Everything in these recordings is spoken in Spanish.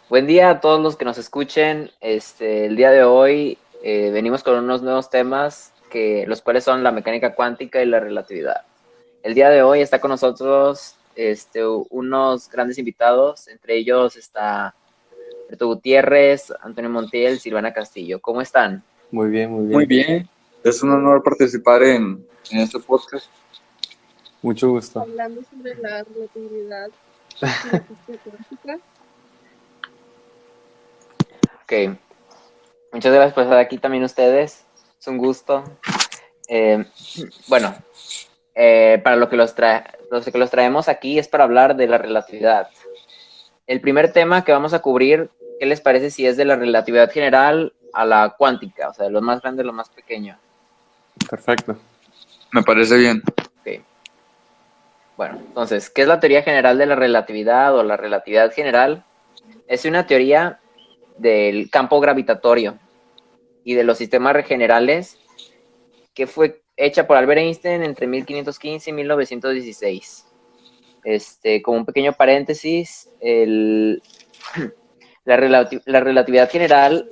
Buen día a todos los que nos escuchen. El día de hoy venimos con unos nuevos temas los cuales son la mecánica cuántica y la relatividad. El día de hoy está con nosotros unos grandes invitados, entre ellos está Alberto Gutiérrez, Antonio Montiel, Silvana Castillo. ¿Cómo están? Muy bien, muy Muy bien. bien, es un honor participar en este podcast. Mucho gusto. Hablando sobre la relatividad y la física cuántica. Ok, muchas gracias por estar aquí también ustedes. Es un gusto. Eh, bueno, para los que los traemos aquí es para hablar de la relatividad. El primer tema que vamos a cubrir, ¿qué les parece si es de la relatividad general a la cuántica? O sea, de lo más grande a lo más pequeño. Perfecto. Me parece bien. Okay. Bueno, entonces, ¿qué es la teoría general de la relatividad o la relatividad general? Es una teoría del campo gravitatorio y de los sistemas generales que fue hecha por Albert Einstein entre 1515 y 1916. Como un pequeño paréntesis, la relatividad general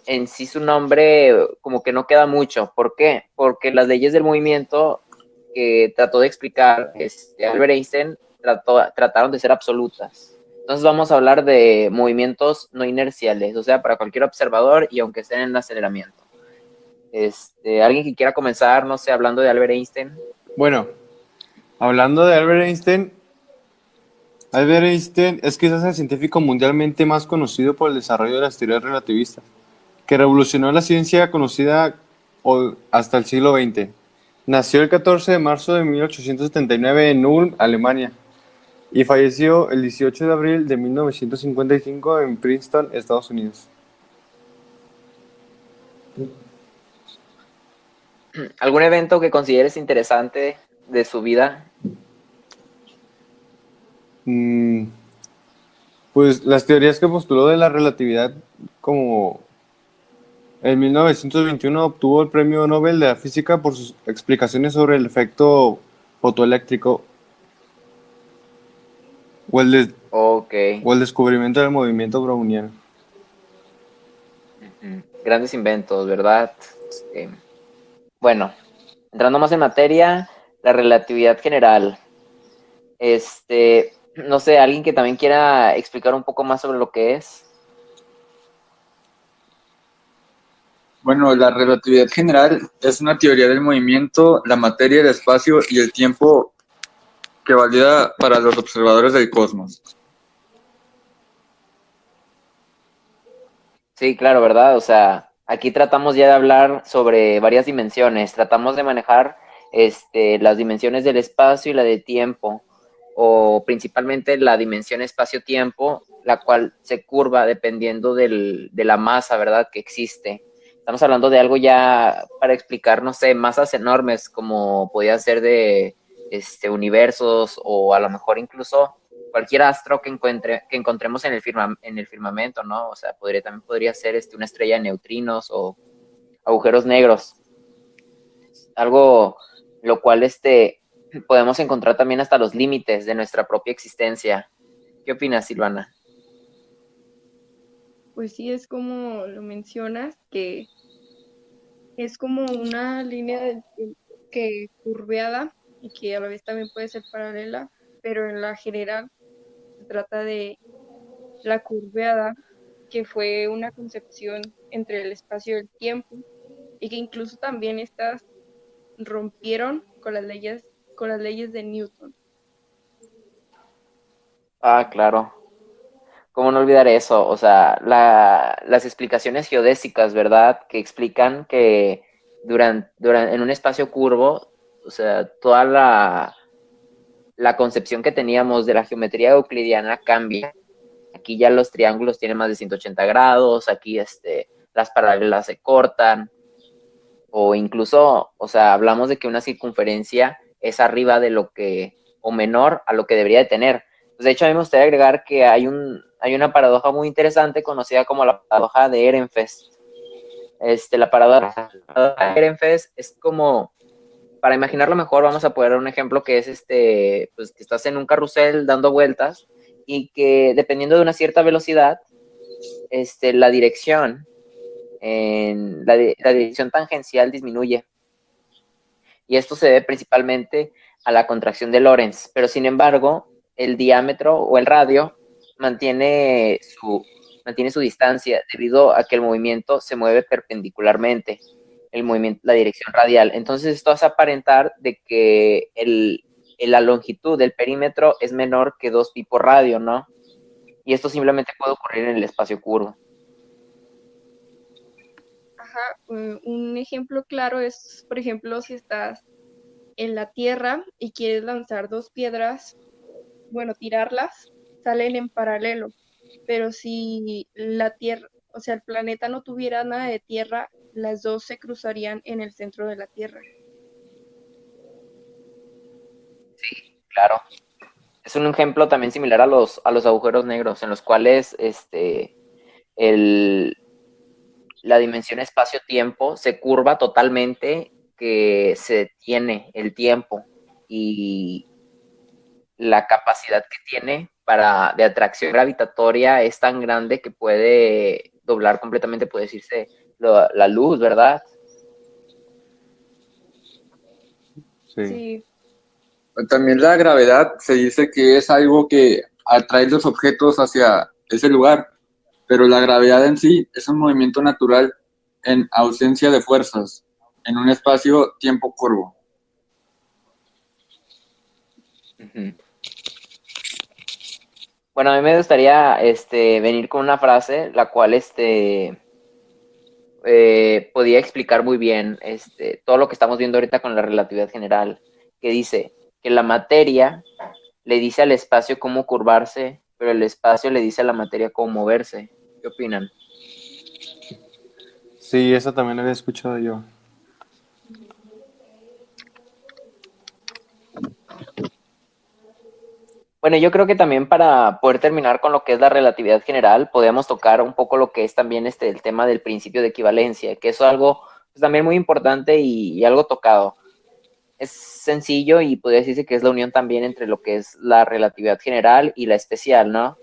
en sí su nombre como que no queda mucho. ¿Por qué? Porque las leyes del movimiento que trató de explicar Albert Einstein trataron de ser absolutas. Entonces vamos a hablar de movimientos no inerciales, o sea, para cualquier observador y aunque estén en aceleramiento. ¿Alguien que quiera comenzar, no sé, hablando de Albert Einstein? Bueno, hablando de Albert Einstein es quizás el científico mundialmente más conocido por el desarrollo de las teorías relativistas, que revolucionó la ciencia conocida hasta el siglo XX. Nació el 14 de marzo de 1879 en Ulm, Alemania, y falleció el 18 de abril de 1955 en Princeton, Estados Unidos. ¿Algún evento que consideres interesante de su vida? Pues las teorías que postuló de la relatividad, como en 1921 obtuvo el Premio Nobel de la Física por sus explicaciones sobre el efecto fotoeléctrico o Ok. o el descubrimiento del movimiento browniano. Grandes inventos, ¿verdad? Bueno, entrando más en materia, la relatividad general. No sé, alguien que también quiera explicar un poco más sobre lo que es. Bueno, la relatividad general es una teoría del movimiento, la materia, el espacio y el tiempo que valida para los observadores del cosmos. Sí, claro, ¿verdad? O sea, aquí tratamos ya de hablar sobre varias dimensiones. Tratamos de manejar las dimensiones del espacio y la de tiempo, o principalmente la dimensión espacio-tiempo, la cual se curva dependiendo de la masa, ¿verdad? Que existe. Estamos hablando de algo ya para explicar, no sé, masas enormes como podía ser de universos o a lo mejor incluso cualquier astro que encontremos en el firmamento, ¿no? O sea, también podría ser una estrella de neutrinos o agujeros negros. Algo lo cual podemos encontrar también hasta los límites de nuestra propia existencia. ¿Qué opinas, Silvana? Pues sí, es como lo mencionas, que es como una línea del tiempo que curveada y que a la vez también puede ser paralela, pero en la general se trata de la curveada, que fue una concepción entre el espacio y el tiempo, y que incluso también estas rompieron con las leyes de Newton. Ah, claro. ¿Cómo no olvidar eso? O sea, las explicaciones geodésicas, ¿verdad? Que explican que en un espacio curvo, o sea, toda la concepción que teníamos de la geometría euclidiana cambia. Aquí ya los triángulos tienen más de 180 grados, aquí las paralelas se cortan, o incluso, o sea, hablamos de que una circunferencia es arriba de o menor a lo que debería de tener. Pues de hecho, a mí me gustaría agregar que hay una paradoja muy interesante conocida como la paradoja de Ehrenfest. La paradoja de Ehrenfest es como, para imaginarlo mejor, vamos a poner un ejemplo que es pues que estás en un carrusel dando vueltas y que dependiendo de una cierta velocidad, la dirección, la dirección tangencial disminuye. Y esto se debe principalmente a la contracción de Lorentz, pero sin embargo, el diámetro o el radio mantiene su distancia debido a que el movimiento se mueve perpendicularmente, la dirección radial. Entonces esto hace aparentar de que la longitud del perímetro es menor que 2 pi por radio, ¿no? Y esto simplemente puede ocurrir en el espacio curvo. Ajá, un ejemplo claro es, por ejemplo, si estás en la Tierra y quieres lanzar dos piedras, bueno, tirarlas, salen en paralelo, pero si la Tierra, o sea, el planeta no tuviera nada de tierra, las dos se cruzarían en el centro de la Tierra. Claro. Es un ejemplo también similar a los agujeros negros, en los cuales la dimensión espacio-tiempo se curva totalmente, que se detiene el tiempo y la capacidad que tiene de atracción gravitatoria es tan grande que puede doblar completamente, puede decirse, la luz, ¿verdad? Sí. Sí, También la gravedad se dice que es algo que atrae los objetos hacia ese lugar, pero la gravedad en sí es un movimiento natural en ausencia de fuerzas, en un espacio-tiempo curvo. Uh-huh. Bueno, a mí me gustaría venir con una frase, la cual podía explicar muy bien todo lo que estamos viendo ahorita con la relatividad general, que dice que la materia le dice al espacio cómo curvarse, pero el espacio le dice a la materia cómo moverse. ¿Qué opinan? Sí, esa también la había escuchado yo. Bueno, yo creo que también para poder terminar con lo que es la relatividad general, podemos tocar un poco lo que es también el tema del principio de equivalencia, que es algo pues, también muy importante y algo tocado. Es sencillo y podría decirse que es la unión también entre lo que es la relatividad general y la especial, ¿no?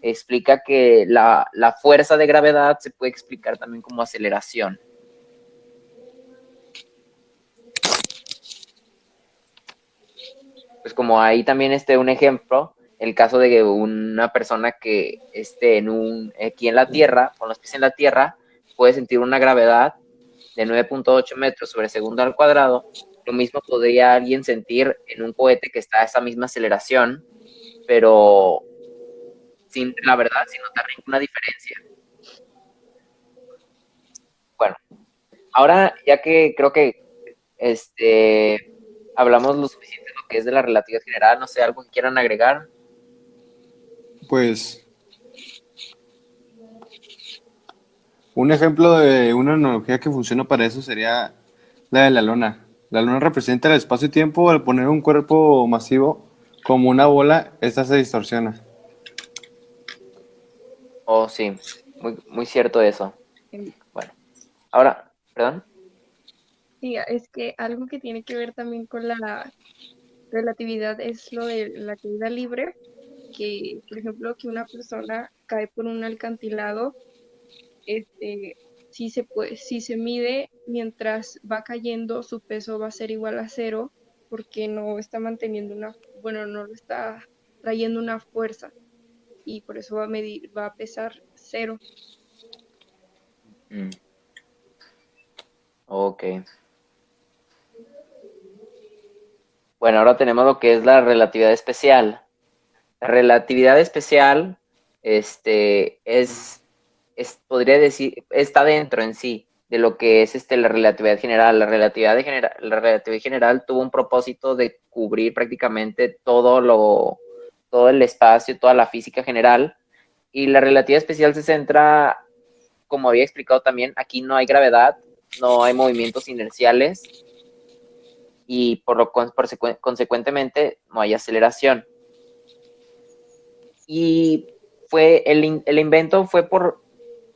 Explica que la fuerza de gravedad se puede explicar también como aceleración. Pues como ahí también un ejemplo, el caso de una persona que esté aquí en la Tierra, con los pies en la Tierra, puede sentir una gravedad de 9.8 metros sobre segundo al cuadrado. Lo mismo podría alguien sentir en un cohete que está a esa misma aceleración, pero sin notar ninguna diferencia. Bueno, ahora ya que creo que hablamos lo suficiente de lo que es de la relatividad general, no sé, algo que quieran agregar. Pues un ejemplo de una analogía que funciona para eso sería la de la luna. La luna representa el espacio-tiempo. Al poner un cuerpo masivo como una bola, esta se distorsiona. Oh, sí, muy, muy cierto eso. em, Bueno, ahora, perdón. sí, es que algo que tiene que ver también con la relatividad es lo de la caída libre, que, por ejemplo, que una persona cae por un acantilado, este, si se mide mientras va cayendo, su peso va a ser igual a cero, porque no está manteniendo bueno, no lo está trayendo una fuerza, y por eso va a pesar cero. Mm, ok. Bueno, ahora tenemos lo que es la relatividad especial. La relatividad especial, podría decir, está dentro en sí de lo que es la relatividad general. La relatividad general tuvo un propósito de cubrir prácticamente todo el espacio, toda la física general, y la relatividad especial se centra, como había explicado también, aquí no hay gravedad, no hay movimientos inerciales, y consecuentemente no hay aceleración. Y el invento fue por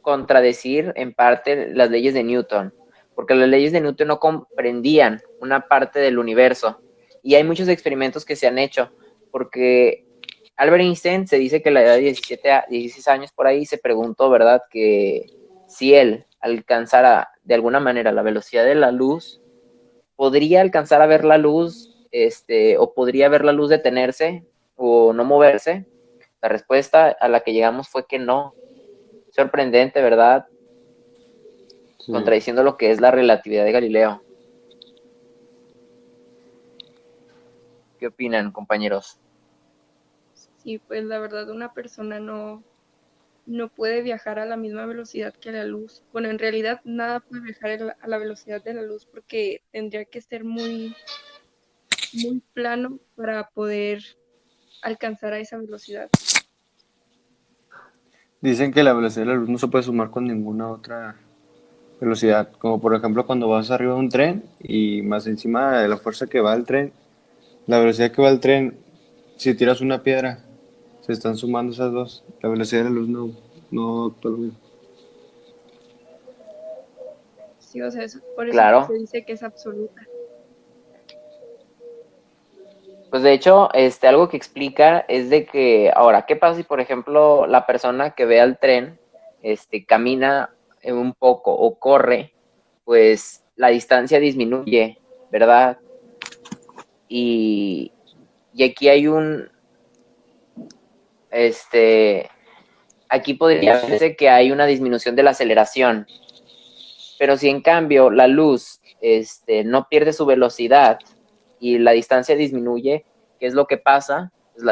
contradecir en parte las leyes de Newton, porque las leyes de Newton no comprendían una parte del universo. Y hay muchos experimentos que se han hecho, porque Albert Einstein se dice que a la edad de 17 a 16 años por ahí se preguntó, ¿verdad? Que si él alcanzara de alguna manera la velocidad de la luz, podría alcanzar a ver la luz, o podría ver la luz detenerse o no moverse. La respuesta a la que llegamos fue que no. Sorprendente, ¿verdad? Sí. Contradiciendo lo que es la relatividad de Galileo. ¿Qué opinan, compañeros? Sí, pues la verdad una persona no puede viajar a la misma velocidad que la luz. Bueno, en realidad nada puede viajar a la velocidad de la luz porque tendría que ser muy plano para poder alcanzar a esa velocidad. Dicen que la velocidad de la luz no se puede sumar con ninguna otra velocidad, como por ejemplo cuando vas arriba de un tren y más encima de la fuerza que va el tren, la velocidad que va el tren, si tiras una piedra, se están sumando esas dos. La velocidad de la luz no actúa lo mismo. Sí, o sea, es por eso que se Claro. dice que es absoluta. Pues de hecho, algo que explica es de que, ahora, ¿qué pasa si, por ejemplo, la persona que ve al tren, camina un poco o corre, pues la distancia disminuye, ¿verdad? Y, y aquí hay aquí podría verse que hay una disminución de la aceleración, pero si en cambio la luz, no pierde su velocidad y la distancia disminuye, ¿qué es lo que pasa? Pues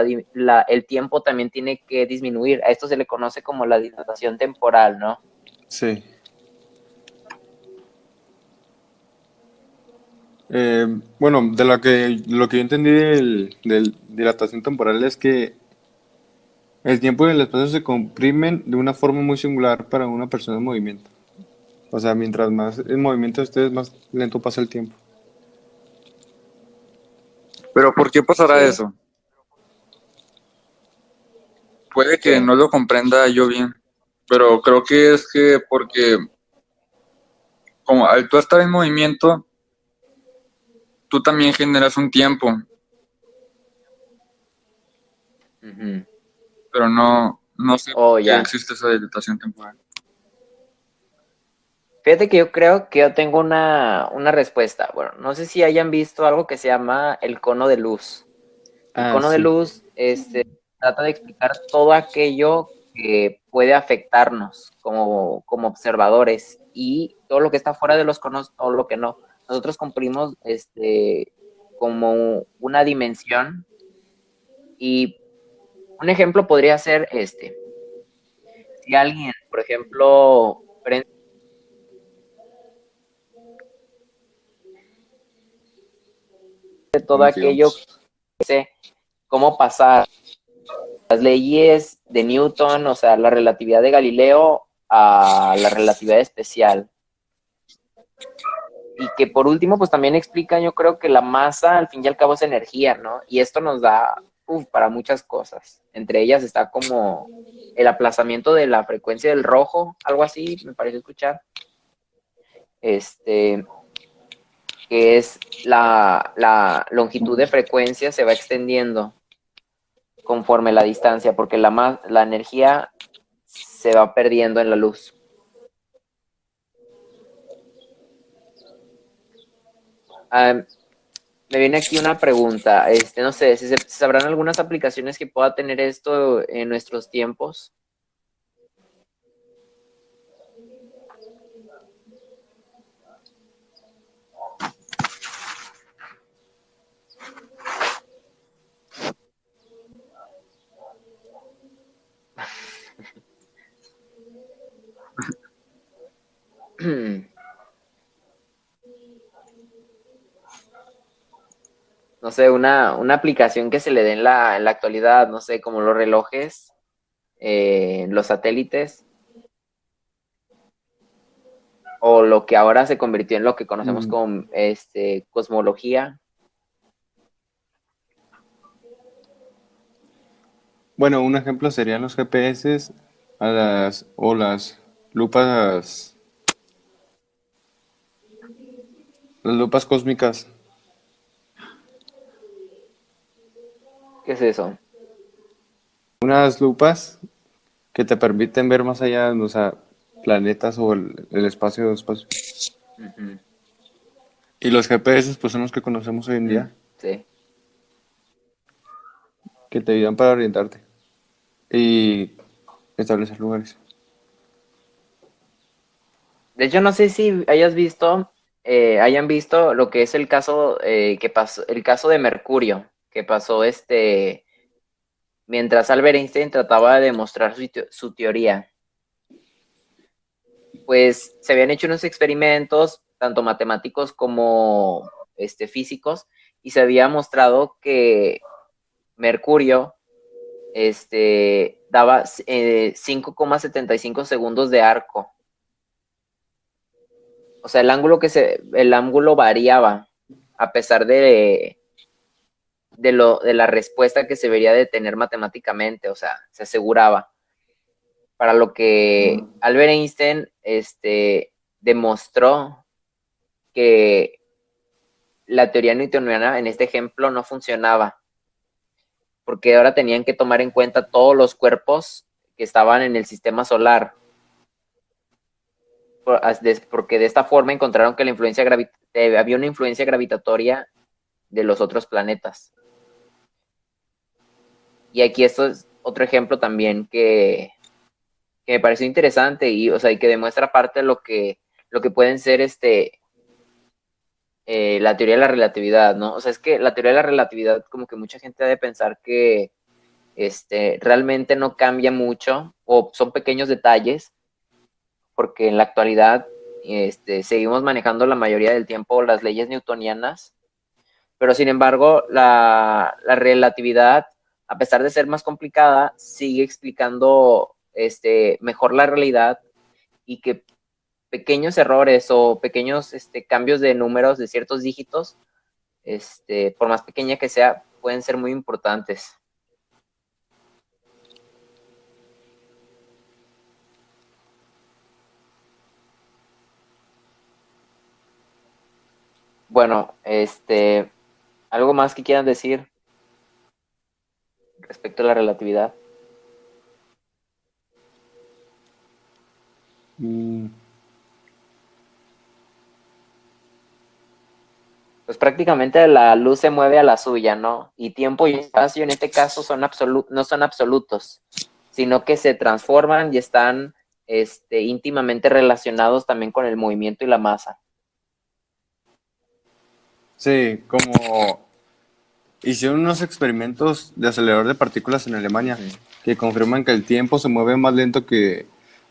el tiempo también tiene que disminuir. A esto se le conoce como la dilatación temporal, ¿no? Sí. Bueno, de lo que yo entendí del dilatación temporal es que el tiempo y el espacio se comprimen de una forma muy singular para una persona en movimiento. O sea, mientras más en movimiento estés, más lento pasa el tiempo. Pero ¿por qué pasará Sí, eso? Puede que sí. no lo comprenda yo bien, pero creo que es que porque como al tú estar en movimiento, tú también generas un tiempo, Ujú. pero no sé Oh, por qué ya. existe esa dilatación temporal. Fíjate que yo creo que yo tengo una respuesta. Bueno, no sé si hayan visto algo que se llama el cono de luz. El Ah, cono de sí. luz, trata de explicar todo aquello que puede afectarnos como observadores y todo lo que está fuera de los conos o lo que no. Nosotros cumplimos como una dimensión y un ejemplo podría ser si alguien, por ejemplo, prende todo aquello Confiamos. que sé cómo pasar las leyes de Newton, o sea, la relatividad de Galileo a la relatividad especial. Y que por último, pues también explican, yo creo que la masa al fin y al cabo es energía, ¿no? Y esto nos da para muchas cosas. Entre ellas está como el aplazamiento de la frecuencia del rojo, algo así, me parece escuchar. Que es la longitud de frecuencia se va extendiendo conforme la distancia, porque la energía se va perdiendo en la luz. Ah, me viene aquí una pregunta, no sé, si sabrán algunas aplicaciones que pueda tener esto en nuestros tiempos. No sé, una aplicación que se le dé en la actualidad, no sé, como los relojes, los satélites, o lo que ahora se convirtió en lo que conocemos Mm, como cosmología. Bueno, un ejemplo serían los GPS o las lupas cósmicas. ¿Qué es eso? unas lupas que te permiten ver más allá, o sea, planetas o el espacio, espacio. Ujú. Y los GPS, pues son los que conocemos hoy en día, Sí. que te ayudan para orientarte y establecer lugares. De hecho, no sé si hayan visto lo que es el caso que pasó, el caso de Mercurio, que pasó mientras Albert Einstein trataba de demostrar su teoría. Pues se habían hecho unos experimentos, tanto matemáticos como físicos, y se había mostrado que Mercurio daba 5,75 segundos de arco. O sea, el ángulo variaba a pesar de la respuesta que se debería de tener matemáticamente, o sea, se aseguraba. Para lo que Albert Einstein demostró que la teoría newtoniana en este ejemplo no funcionaba, porque ahora tenían que tomar en cuenta todos los cuerpos que estaban en el sistema solar, porque de esta forma encontraron que había una influencia gravitatoria de los otros planetas. Y aquí esto es otro ejemplo también que me pareció interesante y, o sea, y que demuestra parte de lo que pueden ser la teoría de la relatividad, ¿no? O sea, es que la teoría de la relatividad, como que mucha gente ha de pensar que realmente no cambia mucho o son pequeños detalles, porque en la actualidad seguimos manejando la mayoría del tiempo las leyes newtonianas, pero sin embargo la relatividad, a pesar de ser más complicada, sigue explicando mejor la realidad y que pequeños errores o pequeños cambios de números de ciertos dígitos, por más pequeña que sea, pueden ser muy importantes. Bueno, ¿algo más que quieran decir respecto a la relatividad? Mm, Pues prácticamente la luz se mueve a la suya, ¿no? Y tiempo y espacio en este caso no son absolutos, sino que se transforman y están íntimamente relacionados también con el movimiento y la masa. sí, como hicieron unos experimentos de acelerador de partículas en Alemania Ujú. que confirman que el tiempo se mueve más lento que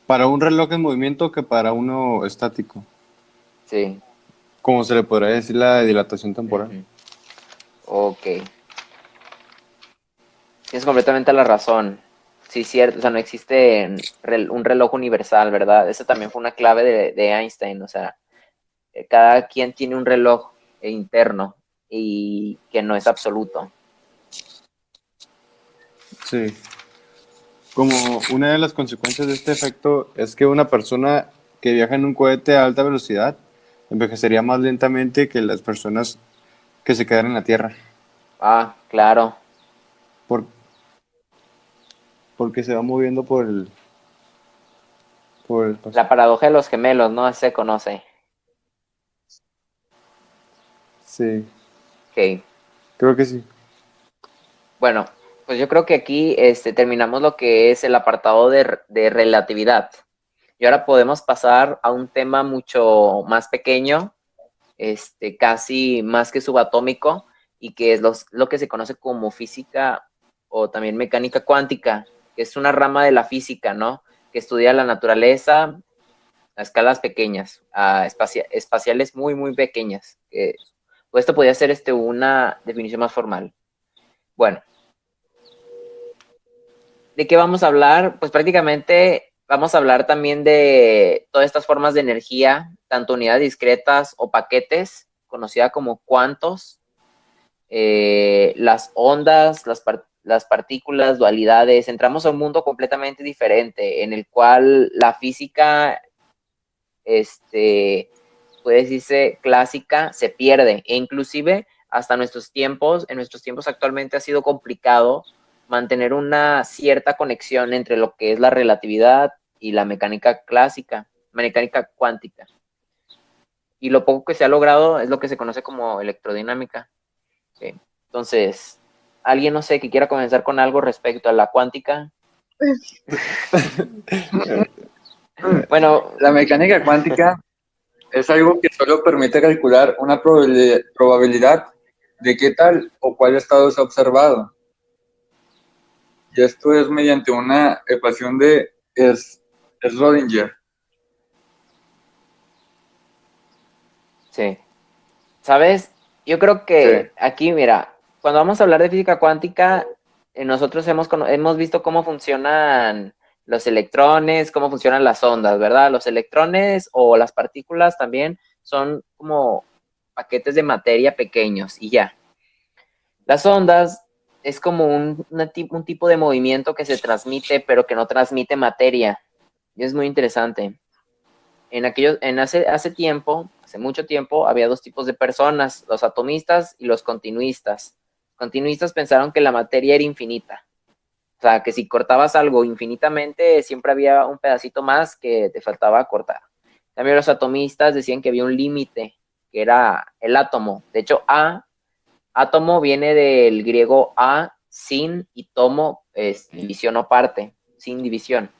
para un reloj en movimiento que para uno estático. Sí. Como se le podría decir la dilatación temporal. Ujú. Ok. Tienes completamente la razón. Sí, cierto, o sea, no existe un reloj universal, ¿verdad? Esa también fue una clave de Einstein, o sea, cada quien tiene un reloj interno y que no es absoluto. Sí. Como una de las consecuencias de este efecto es que una persona que viaja en un cohete a alta velocidad envejecería más lentamente que las personas que se quedan en la Tierra. Ah, claro. Por- Porque se va moviendo por el espacio. La paradoja de los gemelos, ¿no? Se conoce. Sí, Ok. creo que sí. Bueno, pues yo creo que aquí terminamos lo que es el apartado de relatividad. Y ahora podemos pasar a un tema mucho más pequeño, casi más que subatómico, y que es lo que se conoce como física o también mecánica cuántica, que es una rama de la física, ¿no? Que estudia la naturaleza a escalas pequeñas, espaciales muy, muy pequeñas. Pues esto podría ser una definición más formal. Bueno, ¿de qué vamos a hablar? Pues prácticamente vamos a hablar también de todas estas formas de energía, tanto unidades discretas o paquetes, conocida como cuantos, las ondas, las partículas, dualidades. Entramos a un mundo completamente diferente en el cual la física, puede decirse clásica, se pierde e inclusive hasta en nuestros tiempos actualmente ha sido complicado mantener una cierta conexión entre lo que es la relatividad y la mecánica clásica, mecánica cuántica. Y lo poco que se ha logrado es lo que se conoce como electrodinámica. ¿Sí? Entonces, alguien, no sé, que quiera comenzar con algo respecto a la cuántica. Bueno, La mecánica cuántica es algo que solo permite calcular una probabilidad de qué tal o cuál estado se ha observado. Y esto es mediante una ecuación de Schrödinger. sí. ¿Sabes? Yo creo que Sí. aquí, mira, cuando vamos a hablar de física cuántica, nosotros hemos visto cómo funcionan los electrones, cómo funcionan las ondas, ¿verdad? Los electrones o las partículas también son como paquetes de materia pequeños y ya. Las ondas es como un tipo de movimiento que se transmite, pero que no transmite materia. Y es muy interesante. Hace tiempo, hace mucho tiempo, había dos tipos de personas, los atomistas y los continuistas. Los continuistas pensaron que la materia era infinita. O sea, que si cortabas algo infinitamente, siempre había un pedacito más que te faltaba cortar. También los atomistas decían que había un límite, que era el átomo. De hecho, átomo viene del griego a, sin, y tomo es división o parte, sin división.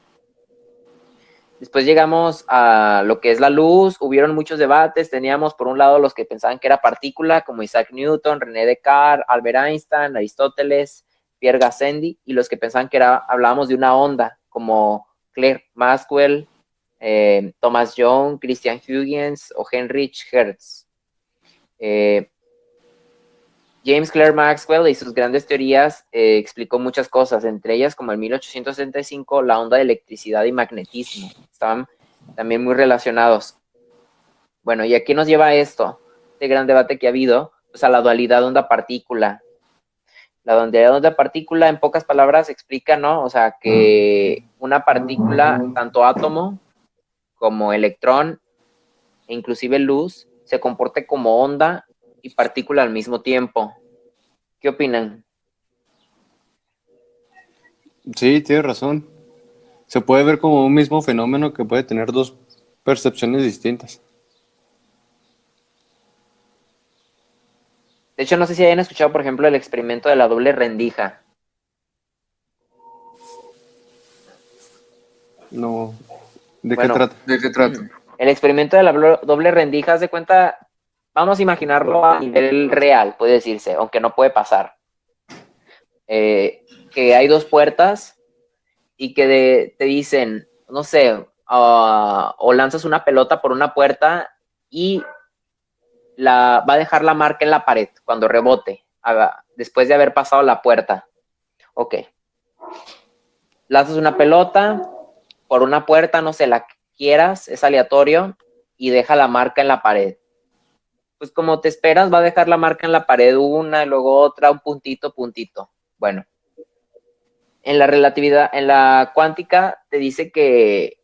Después llegamos a lo que es la luz, hubieron muchos debates, teníamos por un lado los que pensaban que era partícula, como Isaac Newton, René Descartes, Albert Einstein, Aristóteles, Pierre Gassendi, y los que pensaban que hablábamos de una onda, como Clerk Maxwell, Thomas Young, Christian Huygens o Heinrich Hertz. James Clerk Maxwell y sus grandes teorías explicó muchas cosas, entre ellas como en 1865 la onda de electricidad y magnetismo. Estaban también muy relacionados. Bueno, ¿y a qué nos lleva esto? Este gran debate que ha habido, pues a la dualidad onda-partícula. La dualidad onda-partícula, en pocas palabras, explica, ¿no? O sea, que una partícula, tanto átomo como electrón, e inclusive luz, se comporte como onda y partícula al mismo tiempo. ¿Qué opinan? Sí, tienes razón. Se puede ver como un mismo fenómeno que puede tener dos percepciones distintas. De hecho, no sé si hayan escuchado, por ejemplo, el experimento de la doble rendija. No. ¿De qué Bueno, trata? ¿De qué trata? el experimento de la doble rendija, haz de cuenta, vamos a imaginarlo a nivel real, puede decirse, aunque no puede pasar. Que hay dos puertas y que te dicen, no sé, o lanzas una pelota por una puerta y va a dejar la marca en la pared cuando rebote, después de haber pasado la puerta. Ok. Lanzas una pelota por una puerta, no sé, la que quieras, es aleatorio, y deja la marca en la pared. Pues como te esperas, va a dejar la marca en la pared una, y luego otra, un puntito, puntito. Bueno, en la relatividad, en la cuántica, te dice que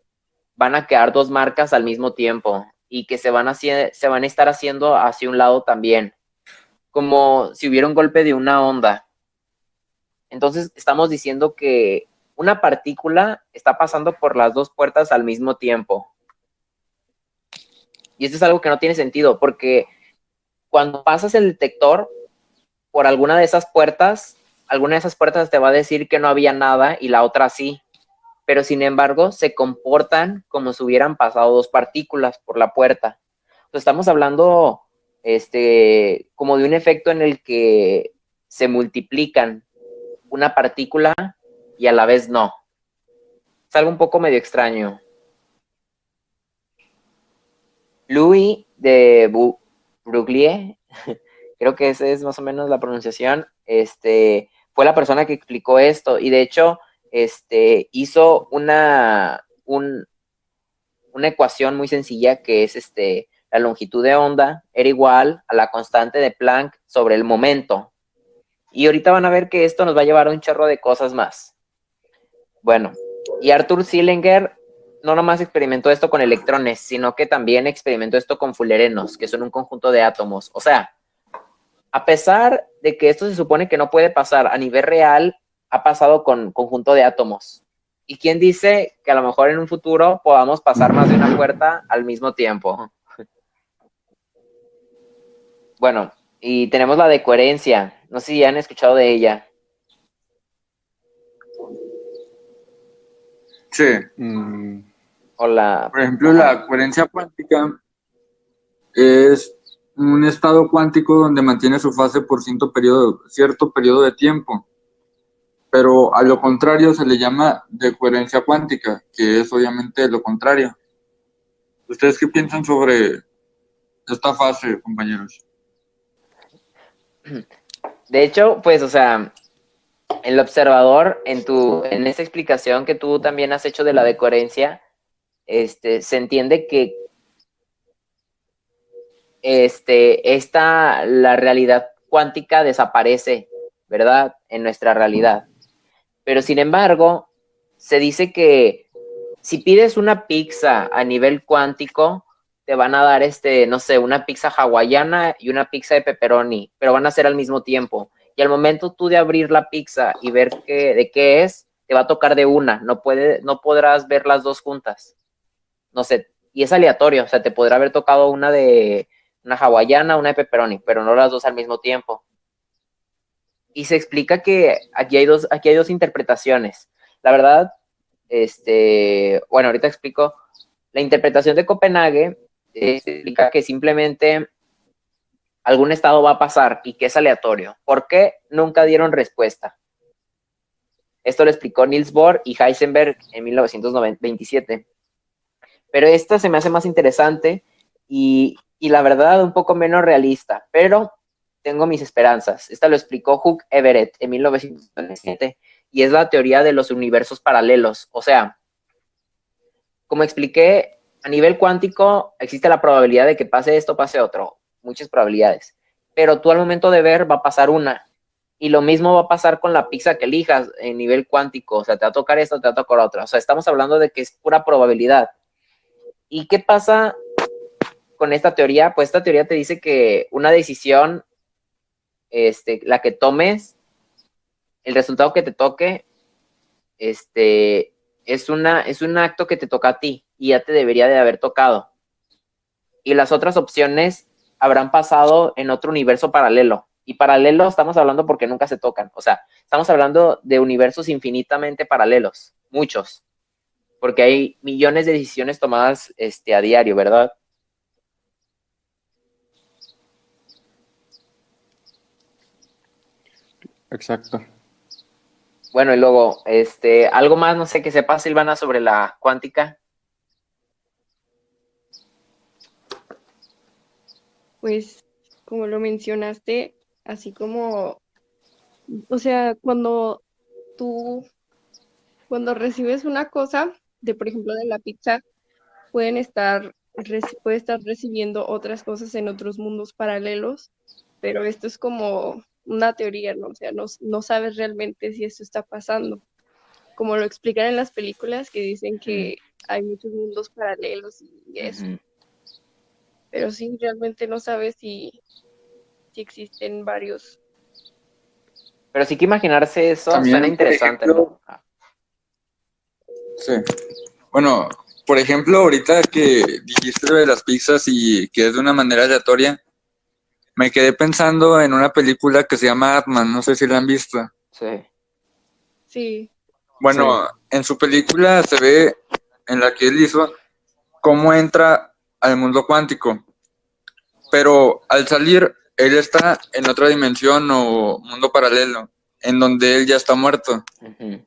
van a quedar dos marcas al mismo tiempo y que se van a estar haciendo hacia un lado también, como si hubiera un golpe de una onda. Entonces, estamos diciendo que una partícula está pasando por las dos puertas al mismo tiempo. Y esto es algo que no tiene sentido, porque cuando pasas el detector por alguna de esas puertas te va a decir que no había nada y la otra sí. Pero sin embargo, se comportan como si hubieran pasado dos partículas por la puerta. Entonces, estamos hablando como de un efecto en el que se multiplican una partícula y a la vez no. Es algo un poco medio extraño. Louis de Broglie, creo que esa es más o menos la pronunciación, fue la persona que explicó esto y de hecho hizo una ecuación muy sencilla que es la longitud de onda era igual a la constante de Planck sobre el momento. Y ahorita van a ver que esto nos va a llevar a un chorro de cosas más. Bueno, y Arthur Schillinger no nomás experimentó esto con electrones, sino que también experimentó esto con fullerenos, que son un conjunto de átomos. O sea, a pesar de que esto se supone que no puede pasar a nivel real, ha pasado con conjunto de átomos. ¿Y quién dice que a lo mejor en un futuro podamos pasar más de una puerta al mismo tiempo? Bueno, y tenemos la de coherencia. No sé si han escuchado de ella. Sí. O la... Por ejemplo, Ajá. la coherencia cuántica es un estado cuántico donde mantiene su fase por cierto periodo de tiempo. Pero a lo contrario se le llama de coherencia cuántica, que es obviamente lo contrario. ¿Ustedes qué piensan sobre esta fase, compañeros? De hecho, pues, o sea, el observador, en esta explicación que tú también has hecho de la decoherencia, se entiende que la realidad cuántica desaparece, ¿verdad? En nuestra realidad. Pero sin embargo, se dice que si pides una pizza a nivel cuántico, te van a dar no sé, una pizza hawaiana y una pizza de pepperoni, pero van a ser al mismo tiempo. Y al momento tú de abrir la pizza y ver de qué es, te va a tocar de una, no podrás ver las dos juntas. No sé, y es aleatorio, o sea, te podrá haber tocado una hawaiana, una de pepperoni, pero no las dos al mismo tiempo. Y se explica que aquí hay dos interpretaciones. La verdad, bueno, ahorita explico. La interpretación de Copenhague explica que simplemente algún estado va a pasar y que es aleatorio. ¿Por qué? Nunca dieron respuesta. Esto lo explicó Niels Bohr y Heisenberg en 1927. Pero esta se me hace más interesante y la verdad un poco menos realista, pero tengo mis esperanzas. Esta lo explicó Hugh Everett en 1997 y es la teoría de los universos paralelos. O sea, como expliqué, a nivel cuántico existe la probabilidad de que pase esto, pase otro, muchas probabilidades. Pero tú al momento de ver va a pasar una. Y lo mismo va a pasar con la pizza que elijas en nivel cuántico. O sea, te va a tocar esto, te va a tocar otra. O sea, estamos hablando de que es pura probabilidad. ¿Y qué pasa con esta teoría? Pues esta teoría te dice que una decisión, la que tomes, el resultado que te toque, es un acto que te toca a ti y ya te debería de haber tocado. Y las otras opciones habrán pasado en otro universo paralelo. Y paralelo estamos hablando porque nunca se tocan. O sea, estamos hablando de universos infinitamente paralelos, muchos, porque hay millones de decisiones tomadas a diario, ¿verdad? Exacto. Bueno, y luego, algo más, no sé, que sepa Silvana sobre la cuántica. Pues, como lo mencionaste, así como, o sea, tú, cuando recibes una cosa, por ejemplo, de la pizza, puede estar recibiendo otras cosas en otros mundos paralelos, pero esto es como una teoría, ¿no? O sea, no sabes realmente si esto está pasando. Como lo explican en las películas que dicen que hay muchos mundos paralelos y eso, pero sí, realmente no sabes si existen varios. Pero sí que imaginarse eso suena También, por interesante, ejemplo, ¿no? sí. Bueno, por ejemplo, ahorita que dijiste lo de las pizzas y que es de una manera aleatoria, me quedé pensando en una película que se llama Atman, no sé si la han visto. Sí. Sí, Bueno, en su película se ve, en la que él hizo, cómo entra al mundo cuántico, pero al salir, él está en otra dimensión o mundo paralelo, en donde él ya está muerto, Uh-huh.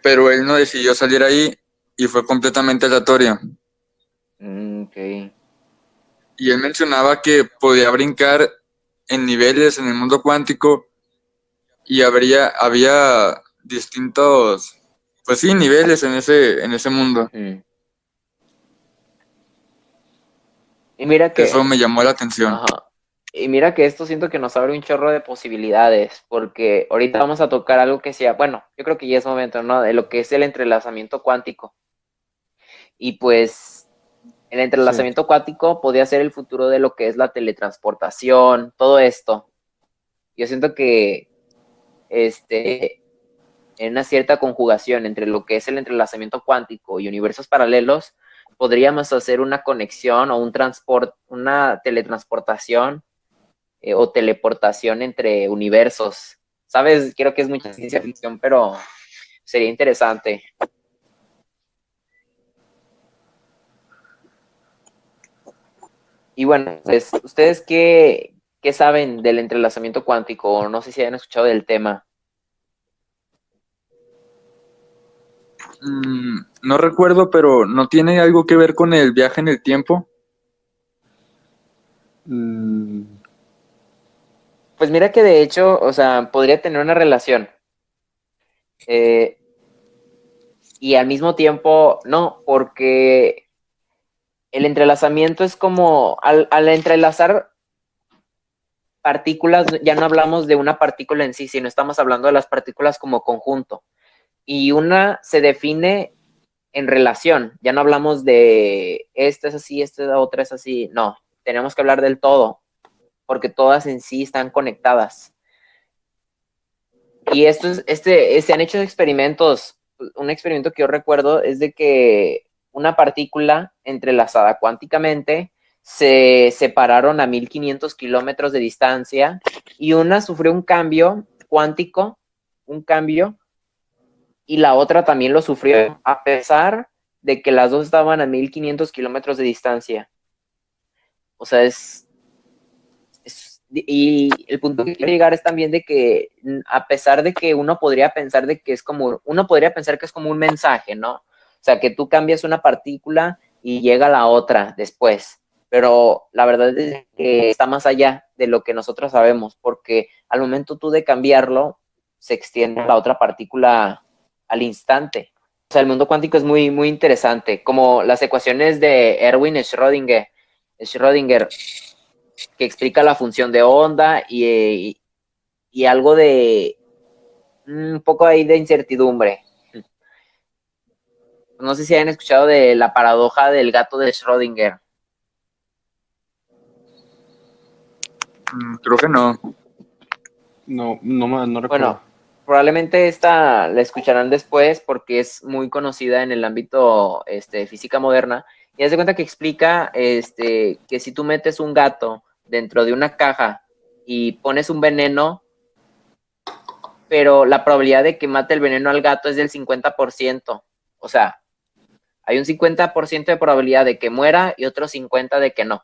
pero él no decidió salir ahí y fue completamente aleatorio. Okay. Y él mencionaba que podía brincar en niveles en el mundo cuántico y había distintos, pues sí, niveles en ese mundo. Uh-huh. Y mira Eso que, me llamó la atención. ajá. Y mira que esto siento que nos abre un chorro de posibilidades, porque ahorita vamos a tocar algo que sea, bueno, yo creo que ya es momento, ¿no? De lo que es el entrelazamiento cuántico. Y pues el Sí. entrelazamiento cuántico podría ser el futuro de lo que es la teletransportación, todo esto. Yo siento que este en una cierta conjugación entre lo que es el entrelazamiento cuántico y universos paralelos, podríamos hacer una conexión o una teletransportación o teleportación entre universos. ¿Sabes? Creo que es mucha ciencia ficción, pero sería interesante. Y bueno, pues, ¿ustedes qué saben del entrelazamiento cuántico? O no sé si hayan escuchado del tema. No recuerdo, pero ¿no tiene algo que ver con el viaje en el tiempo? Mm, Pues mira que de hecho, o sea, podría tener una relación. Eh, y al mismo tiempo, no, porque el entrelazamiento es como, al entrelazar partículas, ya no hablamos de una partícula en sí, sino estamos hablando de las partículas como conjunto. Y una se define en relación, ya no hablamos de esta es así, esta otra es así, no, tenemos que hablar del todo, porque todas en sí están conectadas. Y se han hecho experimentos. Un experimento que yo recuerdo es de que una partícula entrelazada cuánticamente se separaron a 1500 kilómetros de distancia y una sufrió un cambio cuántico, un cambio, y la otra también lo sufrió, a pesar de que las dos estaban a 1500 kilómetros de distancia. O sea, y el punto que quiero llegar es también de que a pesar de que uno podría pensar de que es como, uno podría pensar que es como un mensaje, ¿no? O sea, que tú cambias una partícula y llega la otra después, pero la verdad es que está más allá de lo que nosotros sabemos, porque al momento tú de cambiarlo, se extiende la otra partícula al instante. O sea, el mundo cuántico es muy, muy interesante, como las ecuaciones de Erwin Schrödinger, que explica la función de onda y algo de un poco ahí de incertidumbre. No sé si hayan escuchado de la paradoja del gato de Schrödinger. Creo que no. no recuerdo. Bueno, probablemente esta la escucharán después porque es muy conocida en el ámbito física moderna. Y haz de cuenta que explica que si tú metes un gato dentro de una caja y pones un veneno, pero la probabilidad de que mate el veneno al gato es del 50%. O sea, hay un 50% de probabilidad de que muera y otro 50% de que no.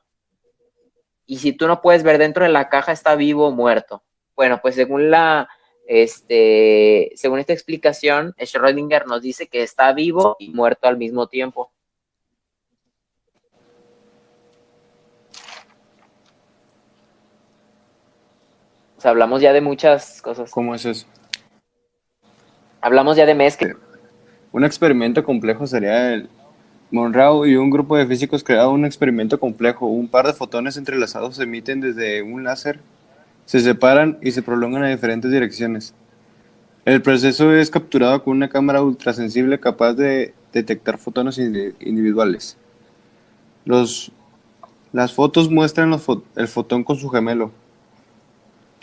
Y si tú no puedes ver dentro de la caja, está vivo o muerto. Bueno, pues según esta explicación, Schrödinger nos dice que está vivo y muerto al mismo tiempo. O sea, hablamos ya de muchas cosas. ¿Cómo es eso? Hablamos ya de mezcla. Un experimento complejo sería el Monroe y un grupo de físicos crearon un experimento complejo. Un par de fotones entrelazados se emiten desde un láser, se separan y se prolongan a diferentes direcciones. El proceso es capturado con una cámara ultrasensible capaz de detectar fotones individuales. Los, las fotos muestran el fotón con su gemelo,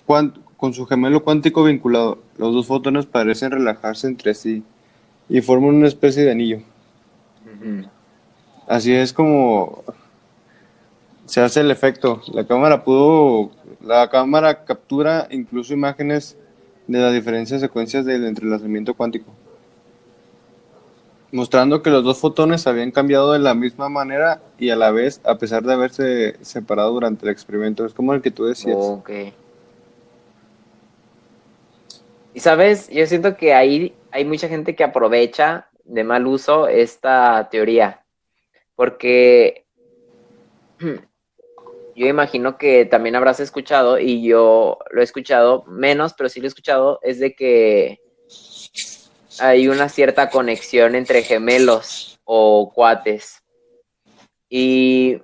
con su gemelo cuántico vinculado. Los dos fotones parecen relajarse entre sí y forman una especie de anillo. Uh-huh. Así es como se hace el efecto. La cámara captura incluso imágenes de las diferentes secuencias del entrelazamiento cuántico, mostrando que los dos fotones habían cambiado de la misma manera y a la vez, a pesar de haberse separado durante el experimento. Es como el que tú decías. Ok. Y sabes, yo siento que ahí hay mucha gente que aprovecha de mal uso esta teoría, porque yo imagino que también habrás escuchado, y yo lo he escuchado menos, pero sí lo he escuchado, es de que hay una cierta conexión entre gemelos o cuates. Y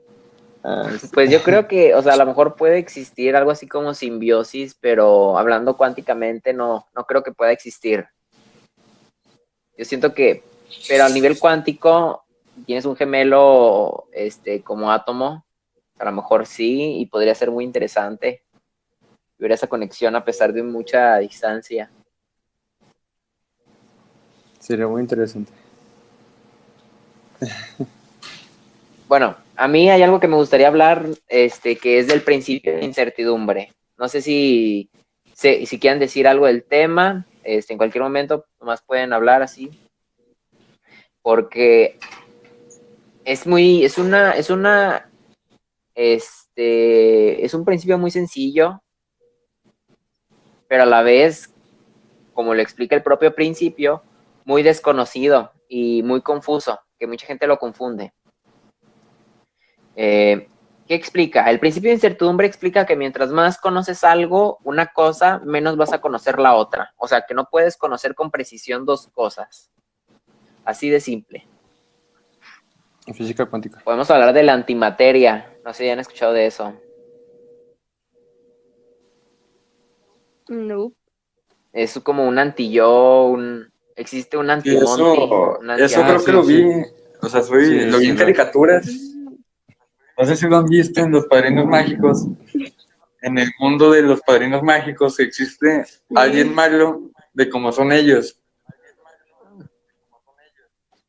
Sí. pues yo creo que, o sea, a lo mejor puede existir algo así como simbiosis, pero hablando cuánticamente no creo que pueda existir. Yo siento que, pero a nivel cuántico, tienes un gemelo como átomo, a lo mejor sí, y podría ser muy interesante ver esa conexión a pesar de mucha distancia. Sería muy interesante. Bueno, a mí hay algo que me gustaría hablar, que es del principio de incertidumbre. No sé si quieren decir algo del tema, en cualquier momento, nomás pueden hablar así, porque es un principio muy sencillo, pero a la vez, como lo explica el propio principio, muy desconocido y muy confuso, que mucha gente lo confunde. ¿Qué explica? El principio de incertidumbre explica que mientras más conoces algo, una cosa, menos vas a conocer la otra. O sea, que no puedes conocer con precisión dos cosas. Así de simple. Física cuántica. Podemos hablar de la antimateria. No sé si han escuchado de eso. No. Es como un anti-yo, existe un Sí, anti-Monty, un eso Ah, creo que sí, lo vi, sí. o sea, Sí, lo vi sí, en caricaturas. No sé si lo han visto en Los Padrinos Mágicos. En el mundo de Los Padrinos Mágicos existe alguien Sí. malo de como son ellos,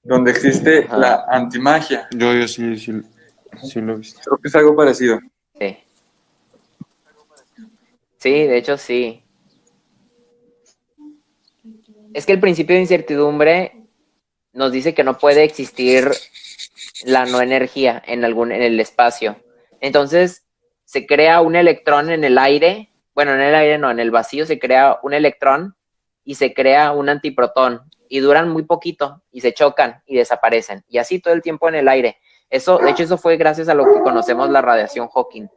donde existe Ajá, la antimagia. yo sí lo he visto. Creo que es algo parecido. sí. Sí, de hecho sí. Es que el principio de incertidumbre nos dice que no puede existir la no energía en el espacio. Entonces, se crea un electrón en el aire, bueno, en el aire no, en el vacío se crea un electrón y se crea un antiprotón y duran muy poquito y se chocan y desaparecen y así todo el tiempo en el aire. Eso, de hecho, eso fue gracias a lo que conocemos la radiación Hawking.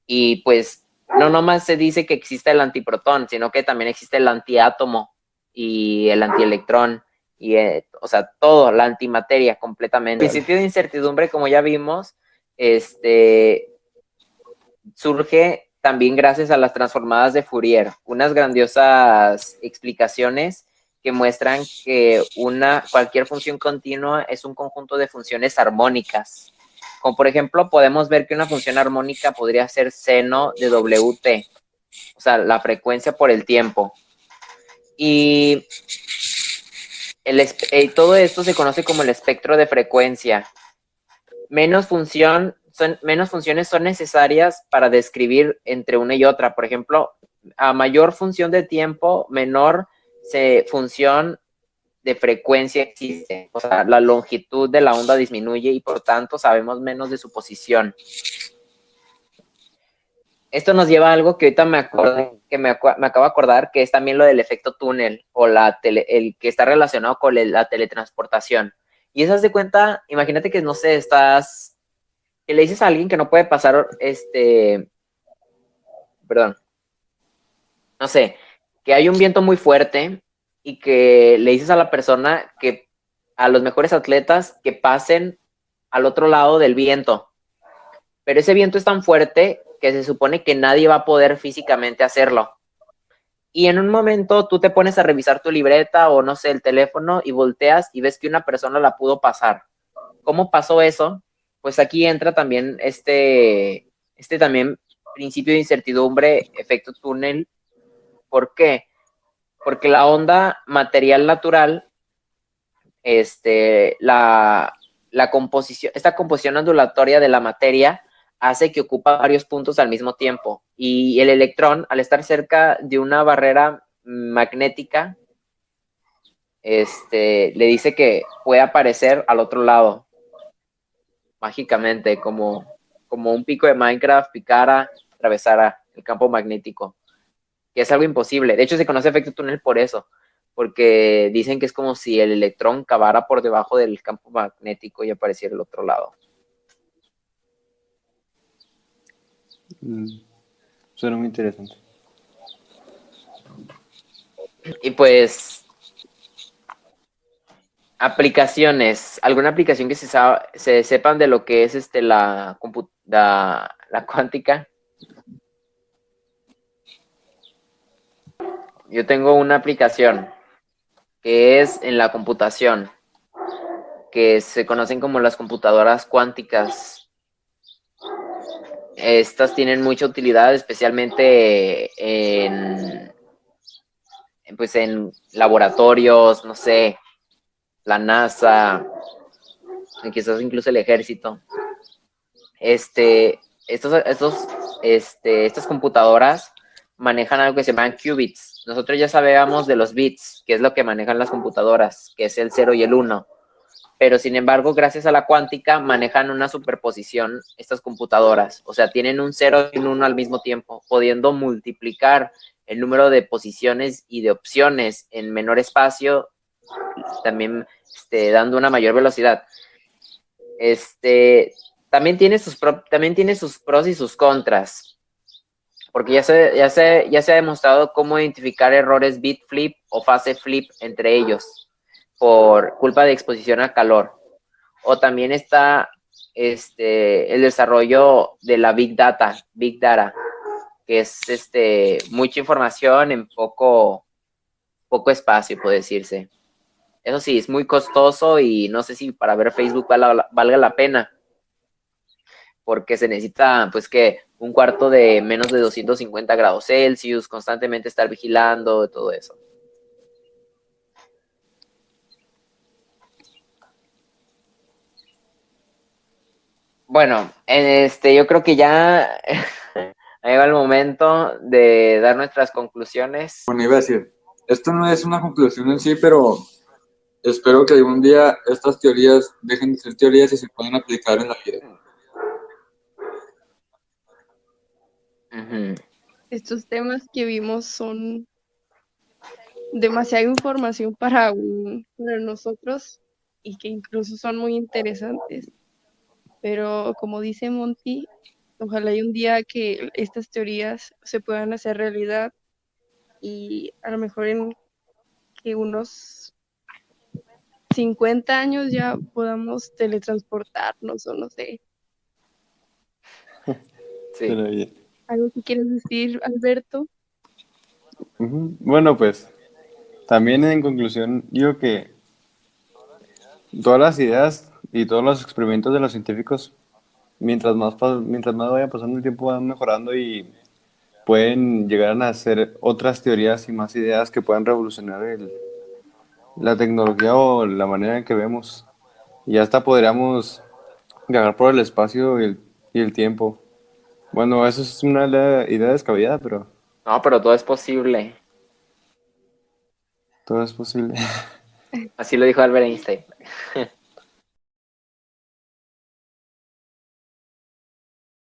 Y pues no nomás se dice que existe el antiprotón, sino que también existe el antiátomo y el antielectrón y o sea, todo, la antimateria completamente. El principio de incertidumbre, como ya vimos, surge también gracias a las transformadas de Fourier, unas grandiosas explicaciones que muestran que cualquier función continua es un conjunto de funciones armónicas. Como por ejemplo, podemos ver que una función armónica podría ser seno de WT, o sea, la frecuencia por el tiempo. Y todo esto se conoce como el espectro de frecuencia. Menos funciones son necesarias para describir entre una y otra. Por ejemplo, a mayor función de tiempo, menor función de frecuencia existe. O sea, la longitud de la onda disminuye y por tanto sabemos menos de su posición. Esto nos lleva a algo que ahorita me acabo de acordar, que es también lo del efecto túnel o el que está relacionado con la teletransportación. Y esas de cuenta, imagínate que, no sé, que le dices a alguien que no puede pasar, perdón, no sé, que hay un viento muy fuerte y que le dices a la persona a los mejores atletas que pasen al otro lado del viento. Pero ese viento es tan fuerte que se supone que nadie va a poder físicamente hacerlo. Y en un momento tú te pones a revisar tu libreta o no sé, el teléfono y volteas y ves que una persona la pudo pasar. ¿Cómo pasó eso? Pues aquí entra también también principio de incertidumbre, efecto túnel. ¿Por qué? Porque la onda material natural, esta composición ondulatoria de la materia hace que ocupa varios puntos al mismo tiempo. Y el electrón, al estar cerca de una barrera magnética, le dice que puede aparecer al otro lado, mágicamente, como un pico de Minecraft picara, atravesara el campo magnético, que es algo imposible. De hecho, se conoce efecto túnel por eso, porque dicen que es como si el electrón cavara por debajo del campo magnético y apareciera al otro lado. Suena muy interesante. Y pues, aplicaciones. ¿Alguna aplicación que se sepan de lo que es la cuántica? Yo tengo una aplicación que es en la computación, que se conocen como las computadoras cuánticas. Estas tienen mucha utilidad, especialmente pues en laboratorios, no sé, la NASA, quizás incluso el ejército. Estas computadoras manejan algo que se llaman qubits. Nosotros ya sabíamos de los bits, que es lo que manejan las computadoras, que es el 0 y el 1. Pero sin embargo, gracias a la cuántica, manejan una superposición estas computadoras. O sea, tienen un 0 y un 1 al mismo tiempo, pudiendo multiplicar el número de posiciones y de opciones en menor espacio, también dando una mayor velocidad. También tiene sus pros y sus contras, porque ya se ha demostrado cómo identificar errores bit flip o fase flip entre ellos por culpa de exposición al calor. O también está el desarrollo de la Big Data, que es mucha información en poco espacio, puede decirse. Eso sí, es muy costoso y no sé si para ver Facebook valga la pena, porque se necesita, pues, que un cuarto de menos de 250 grados Celsius, constantemente estar vigilando, todo eso. Bueno, yo creo que ya ahí va el momento de dar nuestras conclusiones. Bueno, iba a decir, esto no es una conclusión en sí, pero espero que algún día estas teorías dejen de ser teorías y se puedan aplicar en la vida. Uh-huh. Estos temas que vimos son demasiada información para nosotros y que incluso son muy interesantes. Pero como dice Monty, ojalá hay un día que estas teorías se puedan hacer realidad y a lo mejor en que unos 50 años ya podamos teletransportarnos o no sé. Sí. ¿Algo que quieres decir, Alberto? Bueno, pues también en conclusión digo que todas las ideas y todos los experimentos de los científicos, mientras más vaya pasando el tiempo, van mejorando y pueden llegar a nacer otras teorías y más ideas que puedan revolucionar la tecnología o la manera en que vemos. Y hasta podríamos viajar por el espacio y el tiempo. Bueno, eso es una idea descabellada, pero No, pero todo es posible. todo es posible. Así lo dijo Albert Einstein.